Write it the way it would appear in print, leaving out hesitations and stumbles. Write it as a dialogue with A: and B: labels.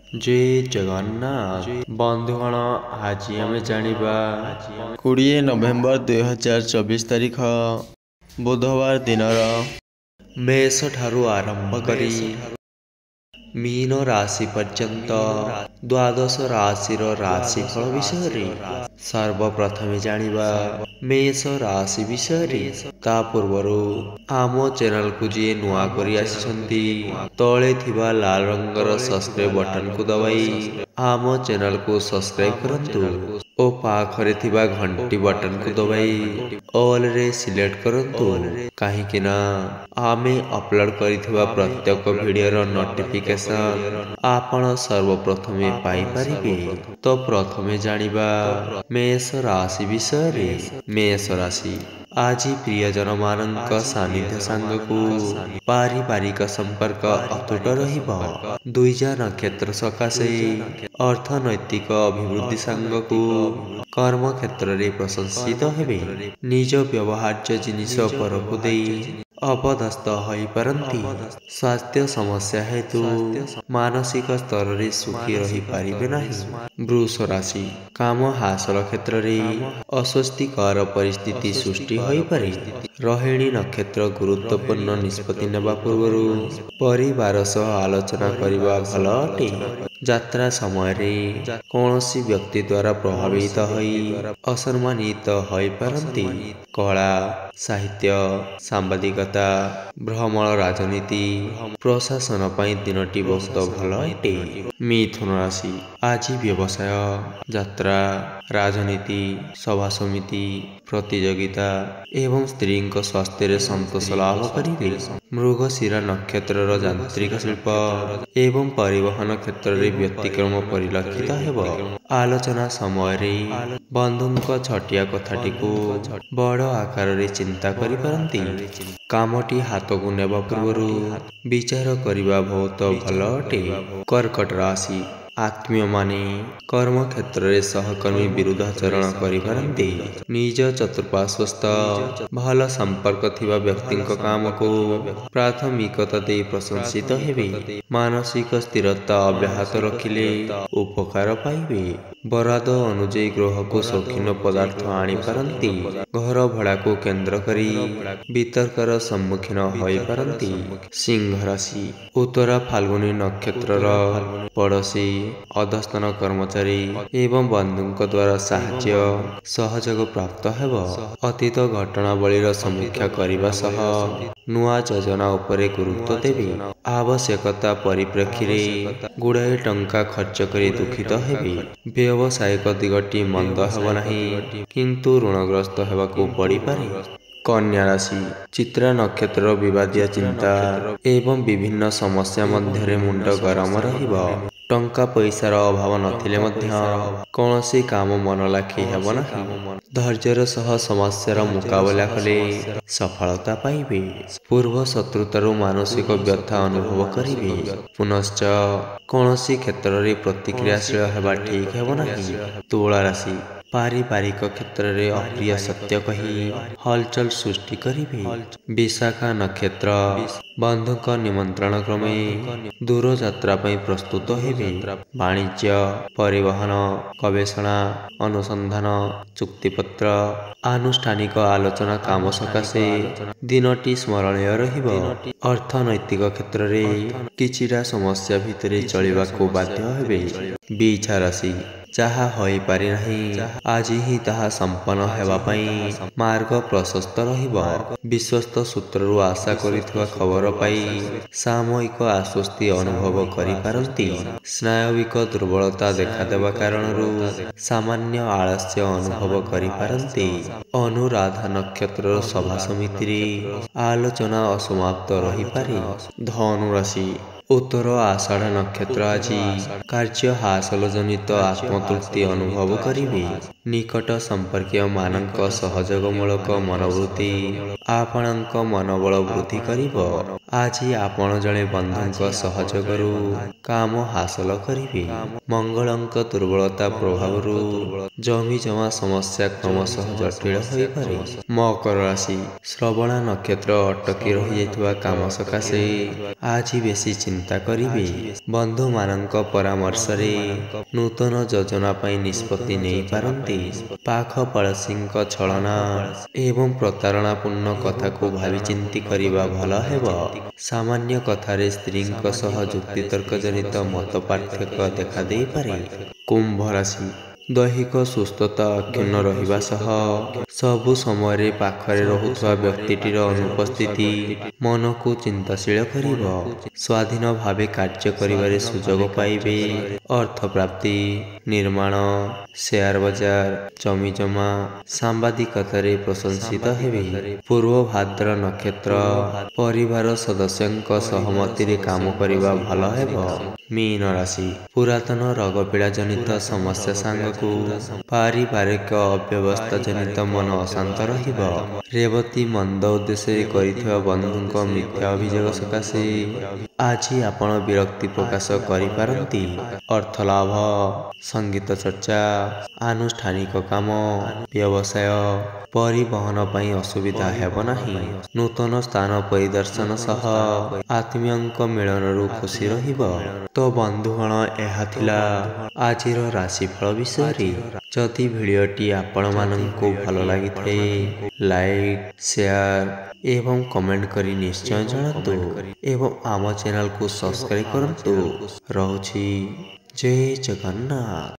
A: जय जगन्नाथ बंधुगण आज आम जानिबा 20 नवेम्बर 2024 तारीख बुधवार दिनर मेष ठारू आरंभ करी मीन राशि पर्यंत द्वादश राशिर राशिफल विषय सर्वप्रथमे जानिबा मेष राशि विषय ता पूर्वर आम चैनल को जी नुआ करी आसिछंती तले थिबा लाल रंगर सब्सक्राइब बटन को दबाई आम चैनल को सब्सक्राइब करंतु ओ पाखरे थिबा घंटी बटन को दबाई ऑल रे सिलेक्ट करंतु काहेकि ना आमे अपलोड करिथिबा प्रत्येक वीडियोर नोटिफिकेशन आपण सर्वप्रथमे पाई परिबे। तो प्रथमे जानिबा मेष राशि विषय मेष राशि आज प्रियजन मानक सानिध्य सांगकु पारिवारिक संपर्क अतुट रहिबो। दुईजा नक्षत्र सकाशे अर्थनैतिक अभिवृद्धि सांगकु कर्म क्षेत्र रे प्रशंसित हेबे। निज व्यवहार्य जिनिस परकु देई अपदस्थ होई परंती। स्वास्थ्य समस्या हेतु मानसिक स्तर रे सुखी रही पारिबे नाही। वृष राशि काम हासिल क्षेत्र रे अस्वस्तिकर परिस्थिति सृष्टि होई पारे। रोहिणी नक्षत्र गुरुत्वपूर्ण निष्पत्ति नेबा पूर्वरु परिवार सह आलोचना करिबा भल अटे। यात्रा समय रे कौनसी व्यक्ति द्वारा प्रभावित होई असम्मानित होई पारंती। कला साहित्य सांबादिकता भ्रमण राजनीति प्रशासन पई दिनटी बहुत भल अटे। मिथुन राशि आज व्यवसाय यात्रा राजनीति सभा समिति प्रतियोगिता एवं स्त्री स्वास्थ्य रे संतोष लाभ करिबे। मृगशिरा नक्षत्र यांत्रिक शिल्प एवं परिवहन क्षेत्र रे व्यतिक्रम परिलक्षित हेब। आलोचना समय रे बंधुଙ୍କ छटिया कथाटी को बड़ आकार रे चिंता करि परंती। कामटी हाथ को नेबा पूर्वरु विचार करिबा बहुत भल अटे। कर्कट राशि आत्मीय माने कर्म क्षेत्र रे सहकर्मी विरुद्धाचरण करि पारंती। निज चतुर्पार्श्वस्थ भल संपर्क थिबा व्यक्तिଙ୍କ काम को प्राथमिकता दे प्रशंसित हेबे। मानसिक स्थिरता अब्याहत रखिले उपकार पाइबे। बराद अनुଯାयी ग्रह को शौकीन पदार्थ आनी पारंती। घर भड़ा को केंद्र करी वितर्कर सम्मुखीन होई पारंती। सिंह राशि उत्तरा फाल्गुनी नक्षत्र पड़ोशी अधस्तन कर्मचारी एवं बंधुଙ୍କ द्वारा साहाय्य सहयोग प्राप्त हेब। अतीत घटनावलीर समीक्षा करिबा सह नुआ योजना उपरे गुरुत्व देबे। आवश्यकता परिप्रेक्षी रे गुड़ाए टंका खर्च करी दुखित हेबे। व्यवसायिक दिगटी मंद हेब नाही किंतु ऋणग्रस्त हेबाकू पड़ी पारे। कन्या राशि चित्रा नक्षत्र विवादिया चिंता एवं विभिन्न समस्या मध्य मुंड गरम रहिबो। टंका पैसार अभाव नथिले मध्य कौनसी काम मन लाखी हेब नाही। धैर्यर सह समस्यार मुकाबला कले सफलता पाइबे। पूर्व शत्रुतारु मानसिक व्यथा अनुभव करिबे। पुनश्च कौनसी क्षेत्र रे प्रतिक्रियाशील हेबा ठीक हेब नाही। तुला राशि पारिवारिक क्षेत्र रे अप्रिय सत्य कही हलचल सृष्टि करिबे। विशाखा नक्षत्र बंधुक निमंत्रण क्रमे दूर यात्रा पई प्रस्तुत हेबे। वाणिज्य परिवहन गवेषणा अनुसंधान चुक्तिपत्र आनुष्ठानिक आलोचना काम सकाशे दिनटी स्मरणीय रहिबो। अर्थनैतिक क्षेत्र रे किछिटा समस्या भितरे चलिबाको बाध्य हेबे। बिछा राशि जहा होई पारि नाही आज ही ताहा संपन्न हेबा पई मार्ग प्रशस्त रहिबो। विश्वस्त सूत्ररु आशा करिथवा खबर पाई सामयिक आश्वस्ति अनुभव करि पारंती। स्नायविक दुर्बलता देखा देबा कारणरु सामान्य आलस्य अनुभव करि पारंती। अनुराधा नक्षत्र सभा समिति रे आलोचना असमाप्त रही पारे। धनु राशि उत्तर आषाढ़ नक्षत्र आज कार्य हासिल जनित आत्मतृप्ति अनुभव करिबे। निकट संपर्कीय मानक सहयोगमूलक मनोवृत्ति आपणक मनोबल वृद्धि करिबो। ଆଜି ଆପଣ ଜଣେ ବନ୍ଧୁଙ୍କ ସହଯୋଗରୁ କାମ ହାସଲ କରିବେ। ମଙ୍ଗଳଙ୍କ ଦୁର୍ବଳତା ପ୍ରଭାବରୁ ଜମିଜମା ସମସ୍ୟା କ୍ରମଶଃ ଜଟିଳ ହୋଇପାରେ। ମକର ରାଶି ଶ୍ରବଣା ନକ୍ଷତ୍ର ଅଟକି ରହିଯାଇଥିବା କାମ ସକାଶେ ଆଜି ବେଶୀ ଚିନ୍ତା କରିବେ। ବନ୍ଧୁମାନଙ୍କ ପରାମର୍ଶରେ ନୂତନ ଯୋଜନା ପାଇଁ ନିଷ୍ପତ୍ତି ନେଇପାରନ୍ତି। ପାଖ ପଡ଼ୋଶୀଙ୍କ ଛଳନା ଏବଂ ପ୍ରତାରଣାପୂର୍ଣ୍ଣ କଥାକୁ ଭାବିଚିନ୍ତି କରିବା ଭଲ ହେବ। ସାମାନ୍ୟ କଥାରେ ସ୍ତ୍ରୀଙ୍କ ସହ ଯୁକ୍ତିତର୍କ ଜନିତ ମତ ପାର୍ଥକ୍ୟ ଦେଖାଦେଇପାରେ। କୁମ୍ଭ ରାଶି ଦୈହିକ ସୁସ୍ଥତା ଅକ୍ଷୁଣ୍ଣ ରହିବା ସହ ସବୁ ସମୟରେ ପାଖରେ ରହୁଥିବା ବ୍ୟକ୍ତିଟିର ଅନୁପସ୍ଥିତି ମନକୁ ଚିନ୍ତାଶୀଳ କରିବ। ସ୍ୱାଧୀନ ଭାବେ କାର୍ଯ୍ୟ କରିବାରେ ସୁଯୋଗ ପାଇବେ। ଅର୍ଥପ୍ରାପ୍ତି, ନିର୍ମାଣ, ସେୟାର ବଜାର, ଜମିଜମା, ସାମ୍ବାଦିକତାରେ ପ୍ରଶଂସିତ ହେବେ। ପୂର୍ବ ଭାଦ୍ର ନକ୍ଷତ୍ର ପରିବାର ସଦସ୍ୟଙ୍କ ସହମତିରେ କାମ କରିବା ଭଲ ହେବ। ମୀନ ରାଶି ପୁରାତନ ରୋଗପୀଡ଼ା ଜନିତ ସମସ୍ୟା ସାଙ୍ଗକୁ ପାରିବାରିକ ଅବ୍ୟବସ୍ଥା ଜନିତ ମନ ଅଶାନ୍ତ ରହିବ। ରେବତୀ ମନ୍ଦ ଉଦ୍ଦେଶ୍ୟରେ କରିଥିବା ବନ୍ଧୁଙ୍କ ମିଥ୍ୟା ଅଭିଯୋଗ ସକାଶେ ଆଜି ଆପଣ ବିରକ୍ତି ପ୍ରକାଶ କରିପାରନ୍ତି। ଅର୍ଥଲାଭ, ସଙ୍ଗୀତ ଚର୍ଚ୍ଚା, ଆନୁଷ୍ଠାନିକ କାମ, ବ୍ୟବସାୟ, ପରିବହନ ପାଇଁ ଅସୁବିଧା ହେବ ନାହିଁ। ନୂତନ ସ୍ଥାନ ପରିଦର୍ଶନ ସହ ଆତ୍ମୀୟଙ୍କ ମିଳନରୁ ଖୁସି ରହିବ। ତ ବନ୍ଧୁଗଣ, ଏହା ଥିଲା ଆଜିର ରାଶିଫଳ ବିଷୟରେ। ଯଦି ଭିଡ଼ିଓଟି ଆପଣମାନଙ୍କୁ ଭଲ ଲାଗିଥାଏ, ଲାଇକ୍, ସେୟାର ଏବଂ କମେଣ୍ଟ କରି ନିଶ୍ଚୟ ଜଣାନ୍ତୁ ଏବଂ ଆମ ଚ୍ୟାନେଲକୁ ସବସ୍କ୍ରାଇବ୍ କରନ୍ତୁ। ରହୁଛି। ଜୟ ଜଗନ୍ନାଥ।